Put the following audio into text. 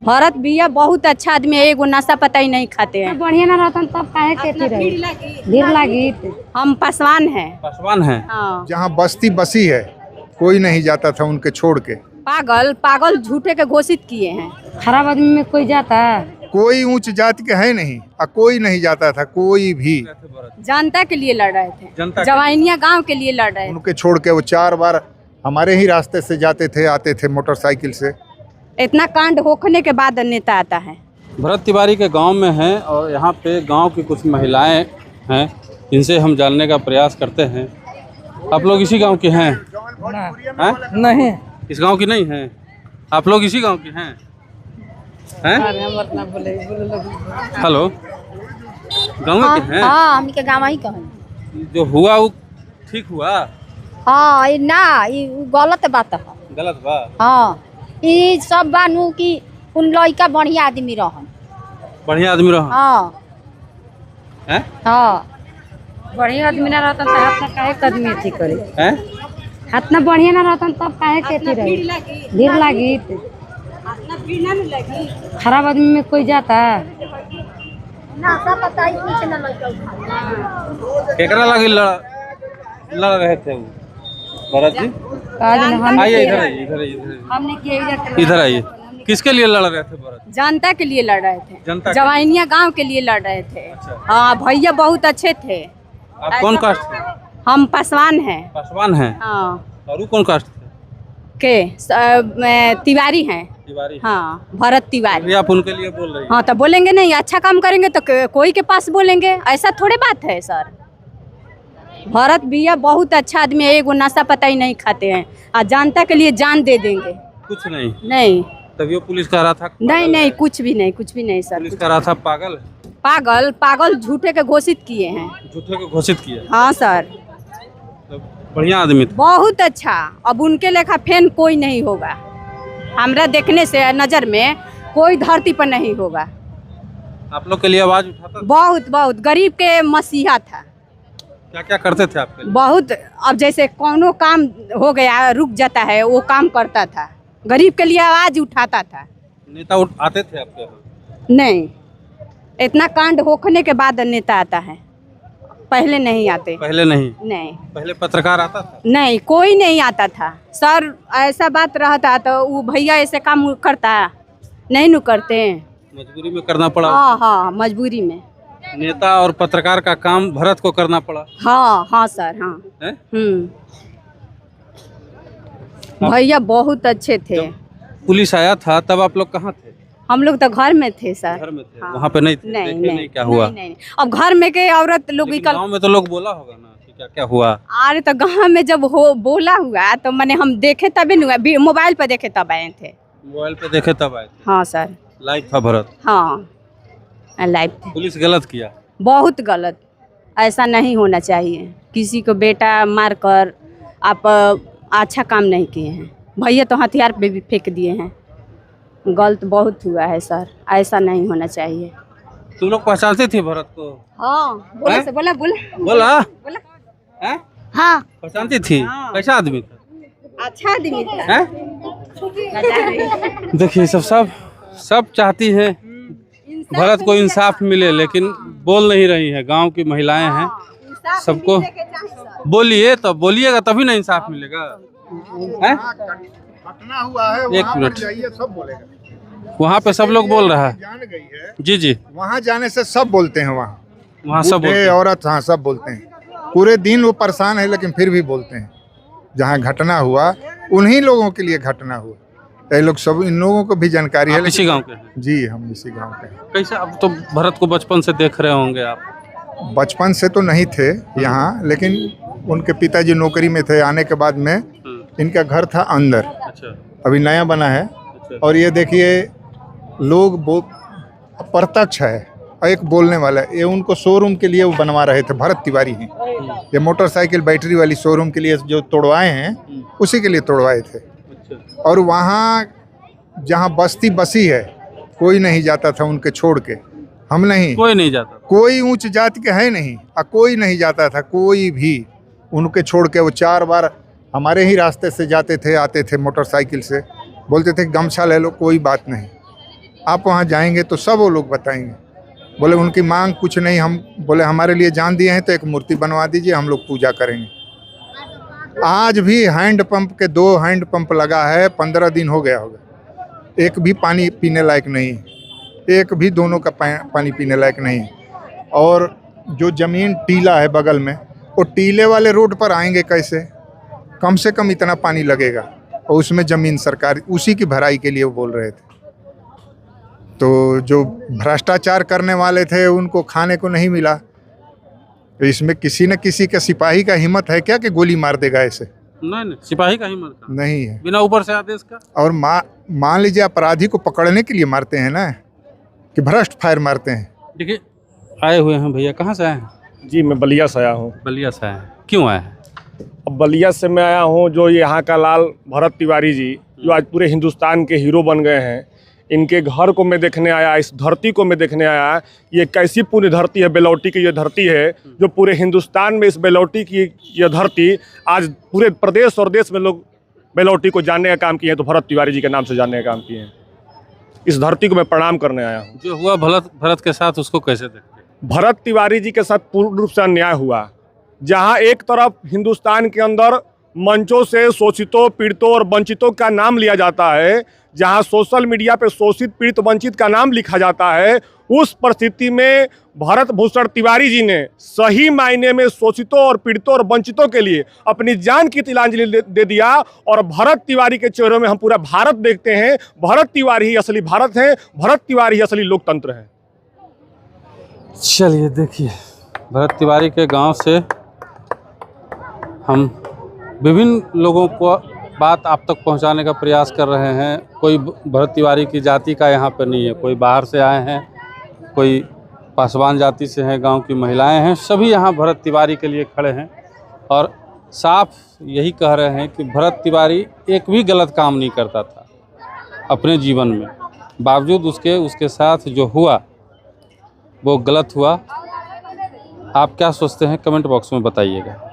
भरत भैया बहुत अच्छा आदमी है, एगो नशा पता ही नहीं खाते हैं। बढ़िया ना रहता तब काहे खेती रही भीड़ लगी। हम पासवान हैं। पासवान है। हाँ। जहाँ बस्ती बसी है कोई नहीं जाता था उनके छोड़ के। पागल पागल झूठे के घोषित किए हैं। खराब आदमी में कोई जाता है? कोई ऊंच जाति के है नहीं और कोई नहीं जाता था, कोई भी। जनता के लिए लड़ रहे थे, जनता जवाइनिया गांव के लिए लड़ रहे थे। उनके छोड़ के वो 4 बार हमारे ही रास्ते से जाते थे, आते थे मोटरसाइकिल से। इतना कांड होने के बाद नेता आता है। भरत तिवारी के गांव में हैं और यहाँ पे गांव की कुछ महिलाएं हैं, इनसे हम जानने का प्रयास करते हैं। आप लोग इसी गांव के हैं? हैं? नहीं, इस गांव की नहीं हैं? आप लोग इसी गांव के हैं? हैं? हेलो, गांव के हैं? हाँ, हम के गाँव ही कहन। जो हुआ वो ठीक हुआ? हाँ, ये ना ये गलत बात है। गलत बा? हाँ, ये सब बानू की उन लड़का बढ़िया आदमी रहन। बढ़िया आदमी रहा? हाँ हैं? हाँ। बढ़िया आदमी ना रहता तो हाथ में काहे आदमी अथी करे? हैं? हाथ में बढ़िया ना रहता तब काहे खेती रही भीड़ लगी। खराब आदमी में कोई जाता है? केकरा लगे लड़ रहे थे वो? भरत जी आइए, इधर आइए, इधर आइए, हमने किया इधर आइए। किसके लिए लड़ रहे थे भरत? जनता के लिए लड़ रहे थे, जनता जवाइनिया गांव के लिए लड़ रहे थे। हाँ, भैया बहुत अच्छे थे। आप कौन कास्ट थे? हम पासवान हैं। पासवान हैं। हाँ। और वो कौन कास्ट थे? तिवारी हैं। तिवारी। हाँ, भरत तिवारी। अभी आप उनके लिए बोल रही हैं? हाँ, तो बोलेंगे नहीं, अच्छा काम करेंगे तो कोई के पास बोलेंगे, ऐसा थोड़े बात है सर। भरत भैया बहुत अच्छा आदमी है, एगो नशा पता ही नहीं खाते हैं और जनता के लिए जान दे देंगे। कुछ नहीं? नहीं, तभी वो पुलिस कह रहा था नहीं नहीं, कुछ भी नहीं, कुछ भी नहीं सर। पुलिस कह रहा था पागल पागल पागल झूठे के घोषित किए हैं। झूठे को घोषित किया। हाँ सर, तो बढ़िया आदमी थे। बहुत अच्छा। अब उनके लेखा फैन कोई नहीं होगा, हमरा देखने से नजर में कोई धरती पर नहीं होगा। आप लोग के लिए आवाज उठाता था? बहुत बहुत गरीब के मसीहा था। क्या क्या करते थे आपके लिए? बहुत, अब जैसे कोनो काम हो गया रुक जाता है वो काम करता था, गरीब के लिए आवाज उठाता था। नेता आते थे आपके यहाँ? नहीं, इतना कांड होने के बाद नेता आता है, पहले नहीं आते। पहले नहीं? नहीं पहले पत्रकार आता था? नहीं, कोई नहीं आता था सर। ऐसा बात रहता तो वो भैया ऐसे काम करता नहीं न करते, मजबूरी में करना पड़ा? हाँ हाँ, मजबूरी में। नेता और पत्रकार का काम भरत को करना पड़ा? हाँ हाँ सर, हाँ। है? भैया बहुत अच्छे थे। जब पुलिस आया था तब आप लोग कहाँ थे? हम लोग तो घर में थे सर। घर में थे? हाँ। वहाँ पे नहीं थे? नहीं देखे नहीं, क्या हुआ? नहीं, नहीं। अब घर में के औरत लोग लेकिन गाँव में तो लोग बोला होगा ना कि क्या क्या हुआ? अरे तो गाँव में जब हो बोला हुआ तो मैंने हम देखे तभी नहीं, मोबाइल पर देखे तब आए थे। मोबाइल पे देखे तब आए थे? हाँ सर, लाइव था भरत? हाँ लाइव थे। पुलिस गलत किया? बहुत गलत, ऐसा नहीं होना चाहिए। किसी को बेटा मार कर आप अच्छा काम नहीं किए हैं। भैया तो हथियार पे भी फेंक दिए हैं, गलत बहुत हुआ है सर, ऐसा नहीं होना चाहिए। तुम लोग पहचानते थे भरत को? हाँ, बोला से बोला बोला बोला। हैं? हाँ, पहचानती थी? हाँ। कैसा आदमी था? अच्छा आदमी था। हैं? देखिए सब चाहती हैं भरत को इंसाफ मिले, लेकिन बोल नहीं रही है। गांव की महिलाएं हैं, सबको बोलिए, तो बोलिएगा तभी ना इंसाफ मिलेगा। हैं? घटना हुआ है, एक वहाँ मिनट। पर जाइए, सब बोलेगा। वहाँ पे सब लोग बोल रहा है। जान गई है, जी जी, वहाँ जाने से सब बोलते हैं। वहाँ सब बोलते बूढ़े हैं। औरत, हाँ सब बोलते हैं। पूरे दिन वो परेशान है लेकिन फिर भी बोलते हैं। जहाँ घटना हुआ उन्हीं लोगों के लिए घटना हुआ, ये लोग सब, इन लोगों को भी जानकारी है। आप इसी गांव के हैं? जी, हम इसी गांव के हैं। कैसे? अब तो भरत को बचपन से देख रहे होंगे आप? बचपन से तो नहीं थे यहाँ, लेकिन उनके पिताजी नौकरी में थे। आने के बाद में इनका घर था अंदर, अच्छा अभी नया बना है। अच्छा। और ये देखिए लोग प्रत्यक्ष है और एक बोलने वाला है। ये उनको शोरूम के लिए वो बनवा रहे थे, भरत तिवारी हैं ये। मोटरसाइकिल बैटरी वाली शोरूम के लिए जो तोड़वाए हैं उसी के लिए तोड़वाए थे। अच्छा। और वहाँ जहाँ बस्ती बसी है कोई नहीं जाता था उनके छोड़ के। हम नहीं, कोई नहीं जाता? कोई ऊंच जाति के है नहीं और कोई नहीं जाता था, कोई भी। उनके छोड़ के वो 4 बार हमारे ही रास्ते से जाते थे, आते थे मोटरसाइकिल से। बोलते थे गमछा ले लो, कोई बात नहीं। आप वहाँ जाएंगे तो सब वो लोग बताएंगे। बोले उनकी मांग कुछ नहीं, हम बोले हमारे लिए जान दिए हैं तो एक मूर्ति बनवा दीजिए, हम लोग पूजा करेंगे। आज भी हैंड पंप के 2 हैंड पंप लगा है, 15 दिन हो गया होगा, एक भी पानी पीने लायक नहीं, एक भी दोनों का पानी पीने लायक नहीं। और जो ज़मीन टीला है बगल में, वो टीले वाले रोड पर आएंगे कैसे? कम से कम इतना पानी लगेगा, और उसमें ज़मीन सरकार उसी की भराई के लिए वो बोल रहे थे। तो जो भ्रष्टाचार करने वाले थे उनको खाने को नहीं मिला, तो इसमें किसी न किसी का सिपाही का हिम्मत है क्या कि गोली मार देगा ऐसे? नहीं, सिपाही का हिम्मत का नहीं है, बिना ऊपर से आदेश का। और मान लीजिए अपराधी को पकड़ने के लिए मारते हैं ना, कि भ्रष्ट फायर मारते हैं। देखिए आए हुए हैं भैया, कहाँ से आए हैं? जी मैं बलिया से आया हूँ। बलिया से आए हैं, क्यों आए हैं? अब बलिया से मैं आया हूँ, जो यहाँ का लाल भरत तिवारी जी जो आज पूरे हिंदुस्तान के हीरो बन गए हैं, इनके घर को मैं देखने आया, इस धरती को मैं देखने आया। ये कैसी पुण्य धरती है, बेलौटी की ये धरती है, जो पूरे हिंदुस्तान में इस बेलौटी की ये धरती आज पूरे प्रदेश और देश में लोग बेलौटी को जानने का काम किए हैं, तो भरत तिवारी जी के नाम से जानने का काम किए हैं। इस धरती को मैं प्रणाम करने आया हूँ। जो हुआ भरत के साथ, उसको कैसे देखते हैं? भरत तिवारी जी के साथ पूर्ण रूप से अन्याय हुआ। जहाँ एक तरफ हिंदुस्तान के अंदर मंचों से शोषितों, पीड़ितों और वंचितों का नाम लिया जाता है, जहां सोशल मीडिया पे शोषित, पीड़ित, वंचित का नाम लिखा जाता है, उस परिस्थिति में भरत भूषण तिवारी जी ने सही मायने में शोषितों और पीड़ितों और वंचितों के लिए अपनी जान की तिलांजलि दे दिया। और भरत तिवारी के चेहरों में हम पूरा भारत देखते हैं। भरत तिवारी ही असली भारत है, भरत तिवारी ही असली लोकतंत्र है। चलिए देखिए, भरत तिवारी के गांव से हम विभिन्न लोगों को बात आप तक पहुंचाने का प्रयास कर रहे हैं। कोई भरत तिवारी की जाति का यहाँ पर नहीं है, कोई बाहर से आए हैं, कोई पासवान जाति से हैं, गांव की महिलाएं हैं, सभी यहाँ भरत तिवारी के लिए खड़े हैं और साफ यही कह रहे हैं कि भरत तिवारी एक भी गलत काम नहीं करता था अपने जीवन में, बावजूद उसके साथ जो हुआ वो गलत हुआ। आप क्या सोचते हैं, कमेंट बॉक्स में बताइएगा।